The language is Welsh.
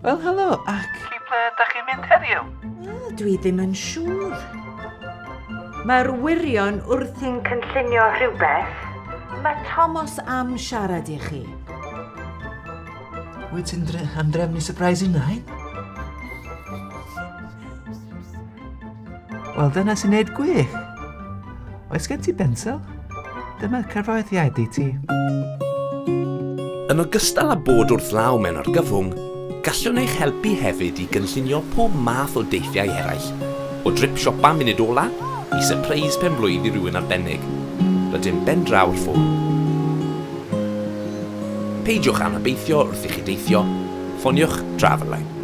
Wel, helo, ac... Chi ble ydych chi'n mynd heddiw? Dwi ddim yn siŵr. Mae'r wirion wrth i'n cynllunio rhywbeth. Mae Thomas am siarad i chi. Wyt ti'n andrefnu surprising na hyn? Wel, dyna sy'n neud gwych. Oes gen ti bensel? Dyma cyfroeddiad i ti. Yn ogystal â bod wrth law mewn argyfwng, gallwn eich helpu hefyd i gynllunio pob math o deithiau eraill, o drip siopa munud ola i surprise penblwydd i rywun arbennig. Rydym ben draw'r ffôn. Peidiwch anobeithio wrth i chi deithio, ffoniwch Travelline.